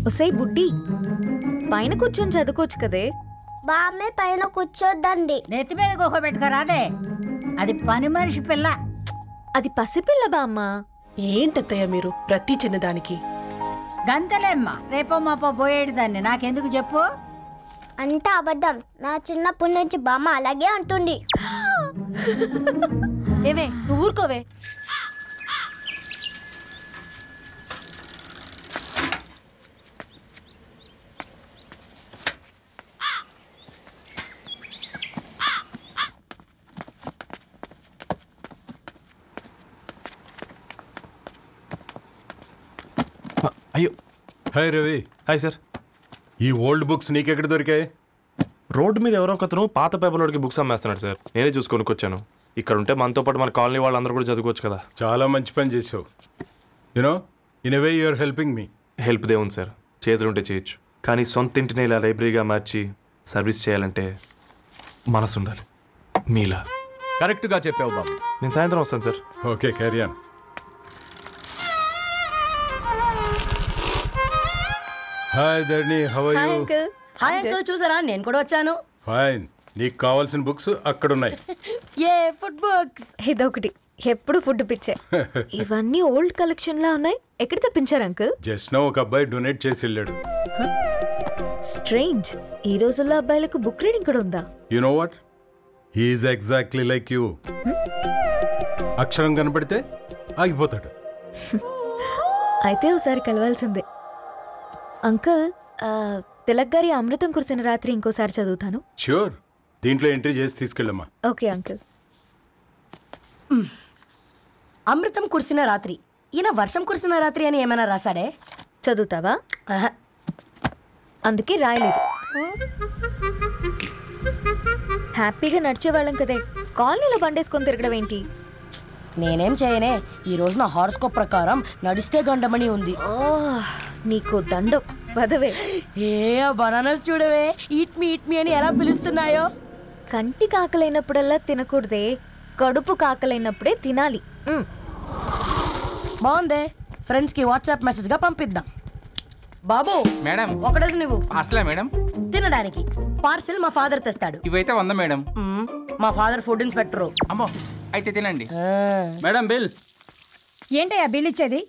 ఒసేయ్ బుడ్డి, పైన కూర్చొని చదువుకోవచ్చు కదే. బామ్మే పైన కూర్చోద్దండి. నెత్తి మీద గుహ పెట్టుకోరాదే, అది పని మనిషి పిల్ల. అది పసిపిల్ల బామ్మ. ఏంటత్తయ్య మీరు ప్రతి చిన్నదానికి? గంతలేమ్మా, రేపో మాపో పోయేడు దాన్ని నాకెందుకు చెప్పు. అంటే అబద్ధం. నా చిన్నప్పటి నుంచి బామ్మ అలాగే అంటుంది. ఏవే నువ్వు ఊరుకోవే. అయ్యో, హాయ్ రవి. Hi sir. ఈ ఓల్డ్ బుక్స్ నీకెక్కడ దొరికాయి? రోడ్డు మీద ఎవరో ఒకతను పాత పేపర్లోకి బుక్స్ అమ్మేస్తున్నాడు సార్. నేనే చూసుకొని వచ్చాను. ఇక్కడ ఉంటే మనతో పాటు మన కాలనీ వాళ్ళందరూ కూడా చదువుకోవచ్చు కదా. చాలా మంచి పని చేసావు. You know in a way you are helping me. Help దే ఉంది సార్, చేతులుంటే చేయొచ్చు. కానీ సొంత ఇంటిని ఇలా లైబ్రరీగా మార్చి సర్వీస్ చేయాలంటే మనసు ఉండాలి. మీలా కరెక్ట్గా చెప్పావు బాబు. నేను సాయంత్రం వస్తాను sir. Okay, carry on. Hi Dharni, how are you? Hi uncle, చూసారా నేను కూడా వచ్చాను. ఫైన్. నీకు కావాల్సిన బుక్స్ అక్కడ ఉన్నాయి. ఏ ఫుడ్ బుక్స్? ఇదొకటి, ఎప్పుడు ఫుడ్ పిచ్చే. ఇవన్నీ ఓల్డ్ కలెక్షన్ లా ఉన్నాయి. ఎక్కడ తెప్పించారు అంకుల్? జస్ట్ నో ఒక అబ్బాయి డొనేట్ చేసి వెళ్ళాడు. స్ట్రేంజ్, ఈ రోజుల్లో అబ్బాయిలకు బుక్ రీడింగ్ కూడా ఉందా? You know what, he is exactly like you. అక్షరం కనపడితే ఆగిపోతాడు. అయితే ఒకసారి కలవాల్సిందే. అంకుల్, తిలక్ గారి అమృతం కురిసిన రాత్రి ఇంకోసారి చదువుతాను. ష్యూర్, దీంట్లో ఎంట్రీ చేసి తీసుకెళ్ళమ్మా. Okay uncle. అమృతం కురిసిన రాత్రి. ఈయన వర్షం కురిసిన రాత్రి అని ఏమైనా రాశాడే? చదువుతావా? అందుకే రాయలేదు. హ్యాపీగా నడిచేవాళ్ళం కదే, కాలనీలో బండేసుకొని తిరగడం ఏంటి? నేనేం చేయనే, ఈ రోజు నా హారోస్కోప్ ప్రకారం నడిస్తే గండమణి ఉంది. నీకు దండం పదవే. ఏ బనానాస్ చూడవే, ఈట్ మీ అని ఎలా పిలుస్తున్నాయో. కంటి కాకలైనప్పుడల్లా తినకూడదే, కడుపు కాకలైనప్పుడే తినాలి. బాగుందే, ఫ్రెండ్స్ కి వాట్సాప్ మెసేజ్ గా పంపిద్దాం. బాబు మేడం, ఒకటేసి నువ్వు పార్సలా మేడం? తినడానికి పార్సిల్ మా ఫాదర్ తెస్తాడు. ఇవైతే 100 మేడం. మా ఫాదర్ ఫుడ్ ఇన్స్పెక్టర్. అమ్మో, అయితే తినండి మేడం. బిల్ ఏంటయ్యా బిల్ ఇచ్చేది?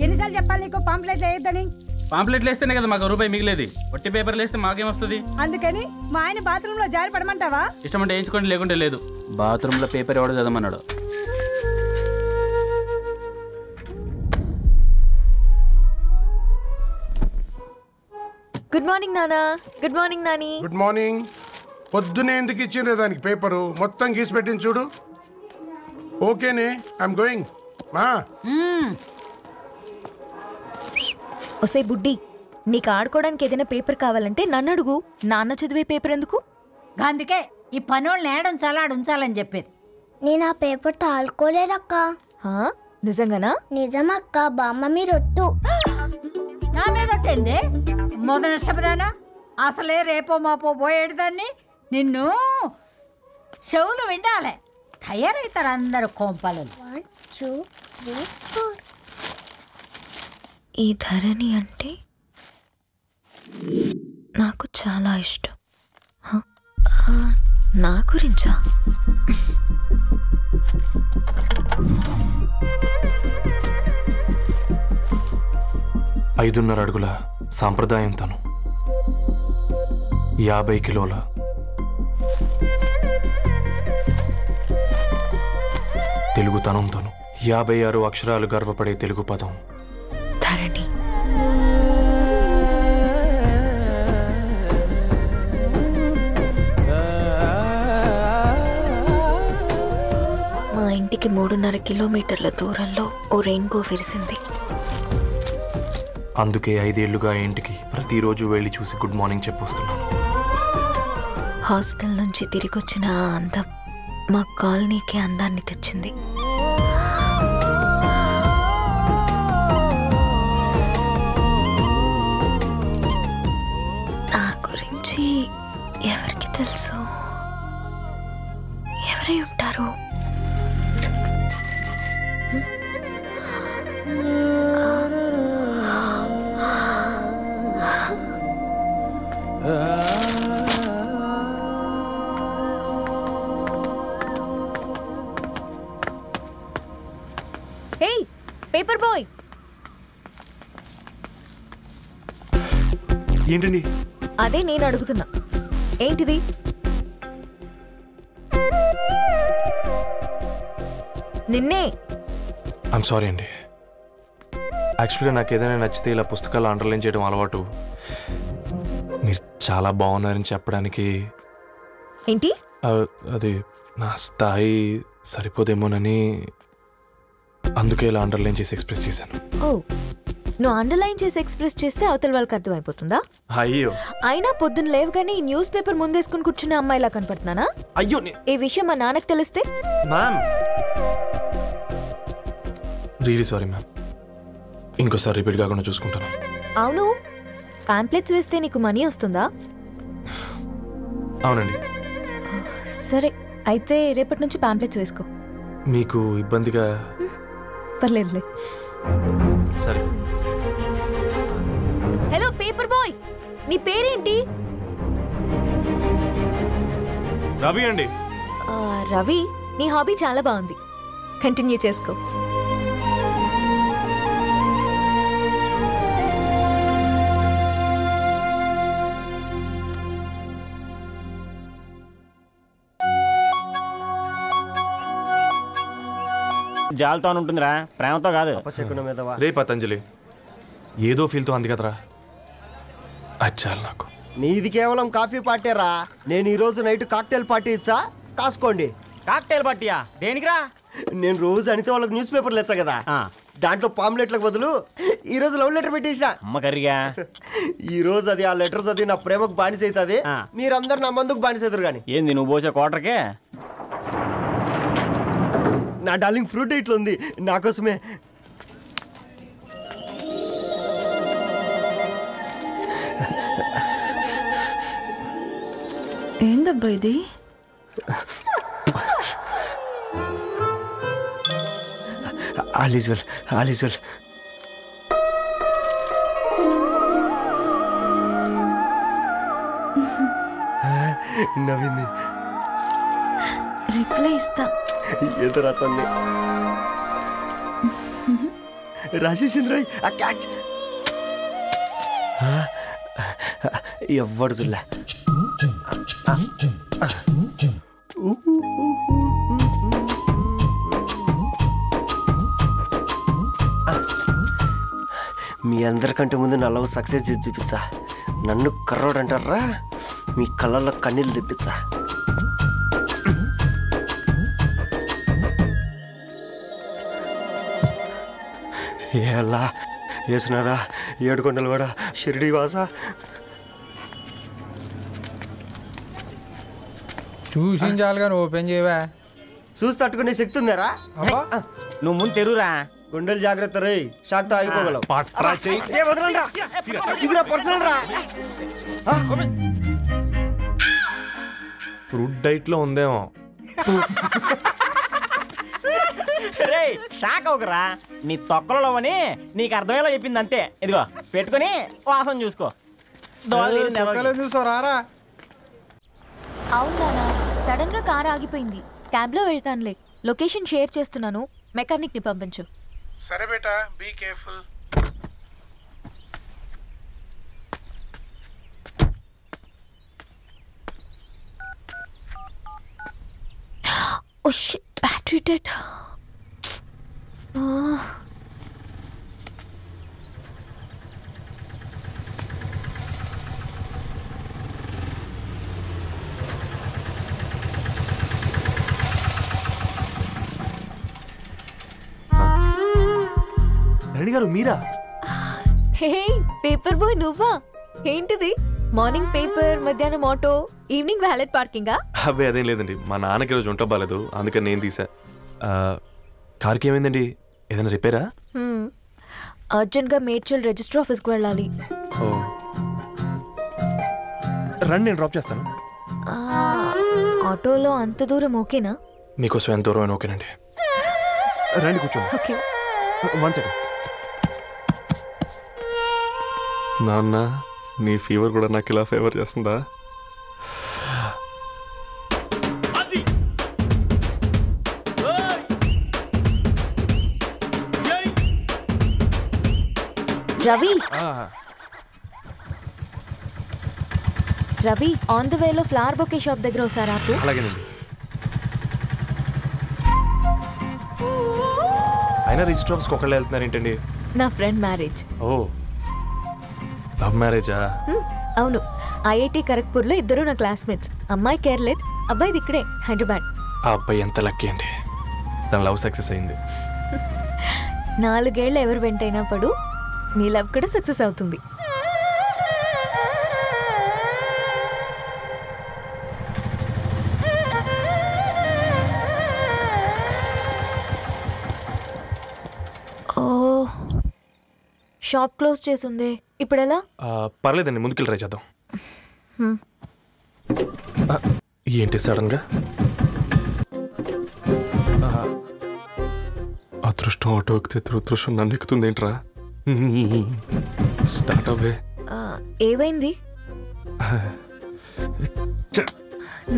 ఎన్నిసార్లు చెప్పాలి నీకు పాంప్లెట్లు వేయొద్దని? పాంప్లెట్లు వేస్తేనే కదా మాకు రూపాయి మిగిలేది. ఒట్టి పేపర్లు వేస్తే మాకేమొస్తుంది? అందుకని మా ఆయన బాత్రూమ్ లో జారి పడమంటావా? ఇష్టం అంటే వేయించుకోండి, లేకుంటే లేదు. బాత్రూమ్ లో పేపర్ ఎవడో చదవమన్నాడు. గుడ్ మార్నింగ్ నానా. Good morning Nani. Good morning. పొద్దునే ఎందుకు ఇచ్చిండ్రే దానికి పేపరు? మొత్తం గీసి పెట్టింది చూడు. ఓకేనే, ఐఎమ్ గోయింగ్. మా ఒసే బుడ్డి, నీకు ఆడుకోవడానికి ఏదైనా పేపర్ కావాలంటే నన్ను అడుగు. నాన్న చదివే పేపర్ ఎందుకు? అందుకే ఈ పనోళ్ళని ఏడుంచాలా ఉంచాలని చెప్పేది. నేను ఆ పేపర్ తాలుకోలేదక్క. నిజంగానా? నిజమక్క, బామ్మ మీరొట్టు. నా మీద ఒట్టేంది మొదటి నష్టపదానా? అసలే రేపో మాపో పోయేడు దాన్ని. నిన్ను చెవులు వినాలే, తయారవుతారు అందరు కోంపాలు. 1 2 3 4. ఈ ధరణి అంటే నాకు చాలా ఇష్టం. నా గురించా? ఐదున్నర అడుగుల సాంప్రదాయం తను, 50 కిలోల తెలుగుతనం తను, 56 అక్షరాలు గర్వపడే తెలుగు పదం ధరణి. మా ఇంటికి 3.5 కిలోమీటర్ల దూరంలో ఓ రెయిన్బో విరిసింది. అందుకే 5 ఏళ్లుగా ఇంటికి ప్రతిరోజు వెళ్ళి చూసి గుడ్ మార్నింగ్ చెప్పొస్తున్నాను. హాస్టల్ నుంచి తిరిగొచ్చిన ఆ అందం మా కాలనీకి అందాన్ని తెచ్చింది. నా గురించి ఎవరికి తెలుసు? ఎవరై ఉంటారు? హే పేపర్ బాయ్, ఏంటండి? అదే నేను అడుగుతున్నా, ఏంటిది? నిన్నే. ఐమ్ సారీ అండి. యాక్చువల్గా నాకు ఏదైనా నచ్చితే ఇలా పుస్తకాలు అండర్లైన్ చేయడం అలవాటు. మీరు చాలా బాగున్నారని చెప్పడానికి ఏంటి? అది నా స్థాయి సరిపోదేమోనని అందుకే ఇలా అండర్లైన్ చేసి ఎక్స్ప్రెస్ చేశాను. ఓ, నువ్వు అండర్లైన్ చేసి ఎక్స్ప్రెస్ చేస్తే అవతల వాళ్ళకి అర్థమైపోతుందా? అయ్యో, అయినా పొద్దున్న లేవగానే ఈ న్యూస్ పేపర్ ముందేసుకుని కూర్చునే అమ్మాయిలా కనపడుతున్నానా? అయ్యో ఈ విషయం మా నాన్నకు తెలిస్తే? Ma'am, really sorry ma'am. ఇంకోసారి రిపీట్ కాకుండా చూసుకుంటాను. అవును, పాంప్లెట్స్ వేస్తే నీకు మనీ వస్తుందా? అవునండి. సరే, అయితే రేపటి నుంచి పాంప్లెట్స్ వేసుకో. మీకు ఇబ్బందిగా? పర్లేదులే. సరే. హలో పేపర్ బాయ్, నీ పేరేంటి? రవి అండి. రవి, నీ హాబీ చాలా బాగుంది, కంటిన్యూ చేసుకో. జాలతో ఉంటుందిరా, ప్రేమతో కాదు. రే పతంజలి, ఏదో ఫీల్తో అంది కదరా, అచ్చాలి నాకు. నీది కేవలం కాఫీ పార్టీరా. నేను ఈరోజు నైట్ కాక్టైల్ పార్టీ ఇచ్చా, కాసుకోండి. కాక్టైల్ పార్టీయా? దేనికిరా? నేను రోజు అనితే వాళ్ళకి న్యూస్ పేపర్లు ఇచ్చా కదా, దాంట్లో పాంప్లెట్లకు బదులు ఈరోజు లవ్ లెటర్ పెట్టేసిన. అమ్మ కర్రీగా. ఈరోజు అది ఆ లెటర్ చదివి నా ప్రేమకు బానిస అవుతుంది, మీరందరు నా మందుకు బానిస అవుతారు. కానీ ఏంది నువ్వు పోసే కోటర్కే? నా డార్లింగ్ ఫ్రూట్ ఇట్లా ఉంది నా కోసమే. ఏందబ్బా ఇది? All is well, all is well. నవ్వింది. రిప్లై ఇస్తా. ఏదో రచండి రాజేసింద్ర క్యాచ్. ఎవ్వడు చూడలే. మీ అందరికంటే ముందు నా లవ్ సక్సెస్ చేసి చూపించా. నన్ను కర్రోడు అంటారా, మీ కళ్ళల్లో కన్నీళ్ళు తెప్పించా. ఎలా వేసినారా ఏడుకొండలు కూడా షిరిడి వాస. చూసించాలి కానీ ఓపెన్ చేయవా? చూసి తట్టుకునే శక్తి ఉందారా? నువ్వు ముందు తెరురా. గుండెలు జాగ్రత్త రే, షాక్తో ఆగిపోగలవు. ఇదిరా పర్సనల్ రా. ఫ్రూట్ డైట్ లో ఉందేమో. రే షాక్ అవుకరా, నీ తొక్కలలో అని నీకు అర్థమయ్యేలా చెప్పింది అంతే. ఇదిగో పెట్టుకుని వాసన చూసుకో. చూసారా? అవునా, సడన్ గా కార్ ఆగిపోయింది. క్యాబ్ లో వెళ్తానులే. లొకేషన్ షేర్ చేస్తున్నాను, మెకానిక్ ని పంపించు. సరే బేటా, be careful. Oh shit, battery dead. Reddy garu మీరా? హే పేపర్ బాయ్, నువ్వా? ఏంటిది? మార్నింగ్ పేపర్, మధ్యాహ్నం ఆటో, ఈవినింగ్ వ్యాలెట్ పార్కింగా? అబ్బాయి అదేం లేదండి, మా నాన్నకి రోజు ఉంట బాగాలేదు, అందుకని నేను తీసా. కార్కి ఏమైందండి? ఏదైనా రిపేరా? అర్జెంట్ గా మేడ్చల్ రిజిస్టర్ ఆఫీస్కి వెళ్ళాలి. ఓ రండి, నేను డ్రాప్ చేస్తాను. ఆటోలో అంత దూరం ఓకేనా? మీకోసం ఎంత దూరం అయినా ఓకేనండి. రండి కూర్చోండి. ఓకే. 1 సెకండ్. నాన్న, నీ ఫీవర్ కూడా నాకు ఇలా ఫేవర్ చేస్తుందా? రవి రవి ఆన్ ద వేలో ఫ్లవర్ బొకే షాప్ దగ్గర ఒకసారి ఆపు. అలాగేనండి. అయినా రిజిస్టర్ ఆఫీస్కి ఒకళ్ళు వెళ్తున్నారు ఏంటండి? నా ఫ్రెండ్ మ్యారేజ్. ఓ లవ్ మ్యారేజా? అవును, ఐఐటి ఖరగ్పూర్లో ఇద్దరు నా క్లాస్మేట్స్. అమ్మాయి కేర్లెట్, అబ్బాయిది ఇక్కడే హైదరాబాద్. ఆ అబ్బాయి ఎంత లక్కీ అండి, తన లవ్ సక్సెస్ అయింది. 4 ఏళ్ళు ఎవరు వెంటైనా పడు, నీ లవ్ కూడా సక్సెస్ అవుతుంది. ఓ షాప్ క్లోజ్ చేసింది, ఇప్పుడు ఎలా? పర్లేదండి, ముందుకెళ్ళి ట్రై చేద్దాం. ఏంటి సడన్గా? అదృష్టం ఆటో ఎక్కితే దురదృష్టం నన్ను ఎక్కుతుంది ఏంట్రా? స్టార్ట్ అవ్వే. ఏమైంది?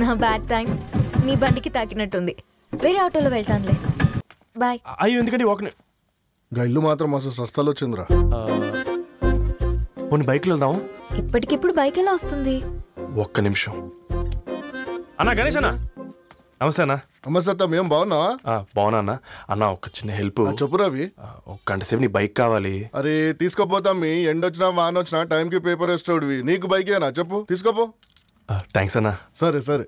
నా బ్యాడ్ టైం నీ బండికి తాకినట్టుంది. వేరే ఆటోలో వెళ్తానులే, బాయ్. అయ్యో ఎందుకండి ఒక ఇల్లు మాత్రం అసలు సస్తాలో వచ్చిందిరా. కొన్ని బైక్లో వెళ్దాం. ఇప్పటికిప్పుడు బైక్ ఎలా వస్తుంది? ఒక్క నిమిషం. అన్నా గణేష్ అన్న, నమస్తే అన్న. నమస్తే, ఏం బాగున్నావా? బాగున్నా అన్న. అన్న ఒక చిన్న హెల్ప్. చెప్పు రవి. ఒక గంట సేపు నీ బైక్ కావాలి. అరే తీసుకోపోతాం, మీ ఎండొచ్చినా వాన వచ్చినా టైంకి పేపర్ వేస్తాడువి. నీకు బైకేనా చెప్పు, తీసుకోపో. థ్యాంక్స్ అన్న. సరే సరే.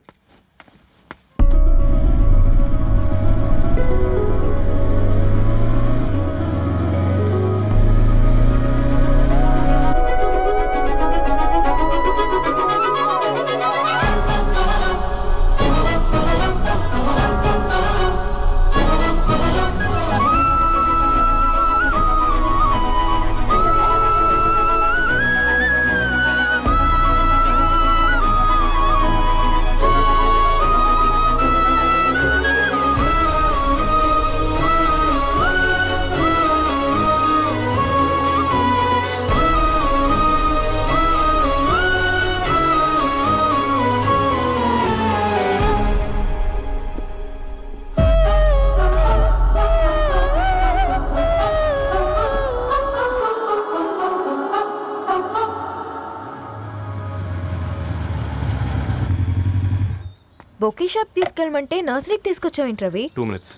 బొకే షాప్ తీసుకెళ్ళమంటే నర్సరీకి తీసుకొచ్చావేంటి రవి? 2 minutes.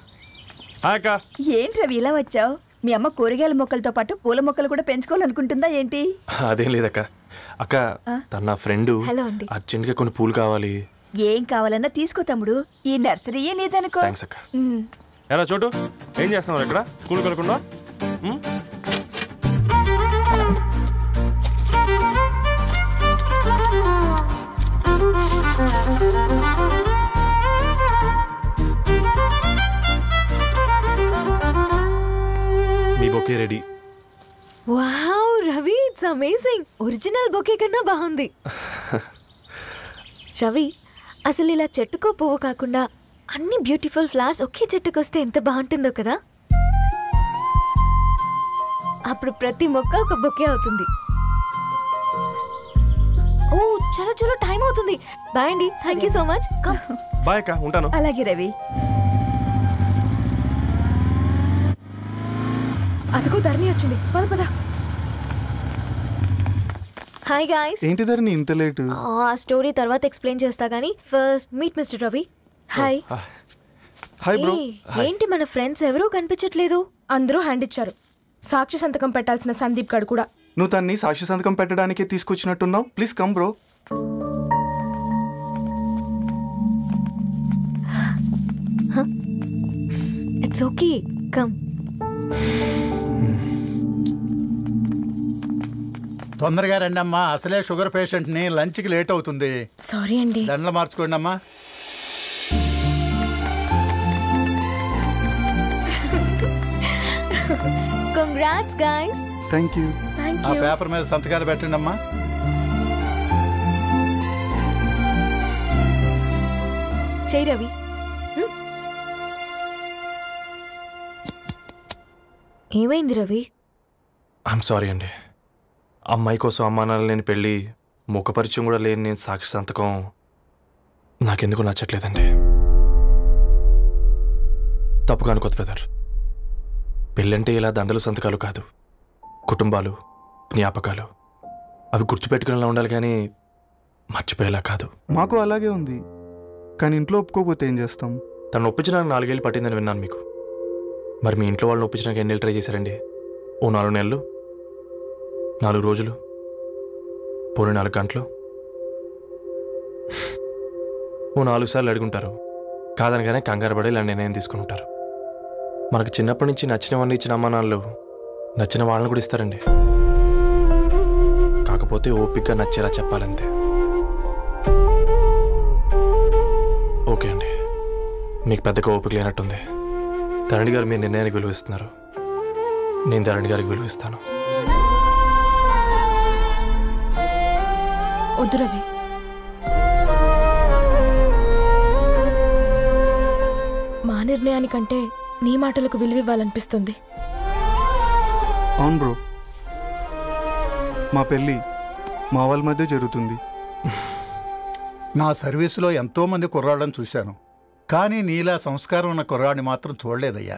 ఏంటి రవి ఇలా వచ్చావు? మీ అమ్మ కూరగాయల మొక్కలతో పాటు పూల మొక్కలు కూడా పెంచుకోవాలనుకుంటుందా ఏంటి? అదేం లేదక్క. అక్క తన నా ఫ్రెండ్, అర్జెంట్ గా కొన్ని పూలు కావాలి. ఏం కావాలన్నా తీసుకో తమ్ముడు, ఈ నర్సరీయే నీదనుకో. థాంక్స్ అక్క. ఎలా చోటు, ఏం చేస్తున్నావు ఇక్కడ? స్కూల్ కలకుండా? మీ bouquet ready. Wow Ravi, it's amazing. Original bouquet కన్నా బాగుంది. రవి, అసలు ఇలా చెట్టుకో పువ్వు కాకుండా అన్ని బ్యూటిఫుల్ ఫ్లవర్స్ ఒకే చెట్టుకు వస్తే ఎంత బాగుంటుందో కదా. అప్పుడు ప్రతి మొక్క ఒక బొకే అవుతుంది. ఓ చలో చలో, టైం అవుతుంది. బాయ్ అండి, thank you so much. Bye అక్క, ఉంటాను. అలాగే రవి. అదిగో ధరణి వచ్చింది, పద పద. Hi guys. ఏంటి ధరణి ఇంత లేట్? ఆ స్టోరీ తర్వాత ఎక్స్ప్లెయిన్ చేస్తా గానీ first meet mister Ravi. Hi. Hi bro. ఏంటి మన ఫ్రెండ్స్ ఎవరూ కనిపించట్లేదు? అందరూ హ్యాండ్ ఇచ్చారు. సాక్షి సంతకం పెట్టాల్సిన సందీప్ గడు కూడా. నువ్వు తన్ని సాక్షి సంతకం పెట్టడానికే తీసుకొచ్చినట్టున్నావు. Please come bro. It's okay, come. తొందరగా రండి అమ్మా, అసలే షుగర్ పేషెంట్ ని, లంచ్ కి లేట్ అవుతుంది. సారీ అండి. దండలు మార్చుకోండి అమ్మా. Congrats guys. Thank you. ఆ పేపర్ మీద సంతకాలు పెట్టండి అమ్మా. చెయ్యి రవి. ఏమైంది రవి? ఐఎమ్ సారీ అండి. అమ్మాయి కోసం అమ్మానాలు లేని పెళ్ళి ముఖపరిచయం కూడా లేని నేను సాక్షి సంతకం నాకెందుకు నచ్చట్లేదండి. తప్పుగా అనుకోదు బ్రదర్. పెళ్ళంటే ఇలా దండలు సంతకాలు కాదు, కుటుంబాలు, జ్ఞాపకాలు. అవి గుర్తుపెట్టుకునేలా ఉండాలి కానీ మర్చిపోయేలా కాదు. మాకు అలాగే ఉంది, కానీ ఇంట్లో ఒప్పుకోకపోతే ఏం చేస్తాం? తను ఒప్పించడానికి 4 ఏళ్ళు పట్టిందని విన్నాను మీకు. మరి మీ ఇంట్లో వాళ్ళని ఒప్పించడానికి ఎన్ని ట్రై చేశారండి? ఓ 4 నెలలు, 4 రోజులు, పోనీ 4 గంటలు, ఓ 4 సార్లు అడుగుంటారు. కాదనగానే కంగారు పడి ఇలా నిర్ణయం తీసుకుని ఉంటారు. మనకు చిన్నప్పటి నుంచి నచ్చినవన్నీ ఇచ్చిన అమ్మా నాన్నలు నచ్చిన వాళ్ళని కూడా ఇస్తారండి. కాకపోతే ఓపికగా నచ్చేలా చెప్పాలంతే. ఓకే అండి, మీకు పెద్దగా ఓపిక లేనట్టుంది. ధరణి గారు మీ నిర్ణయానికి విలువిస్తున్నారు, నేను ధరణి గారికి విలువిస్తాను. వద్దు రవి, మా నిర్ణయానికంటే నీ మాటలకు విలువివ్వాలనిపిస్తుంది. అవును బ్రో, మా పెళ్ళి మా వాళ్ళ మధ్య జరుగుతుంది. నా సర్వీసులో ఎంతోమంది కుర్రాళ్ళని చూశాను, కానీ నీలా సంస్కారం ఉన్న కుర్రాడిని మాత్రం చూడలేదయ్యా.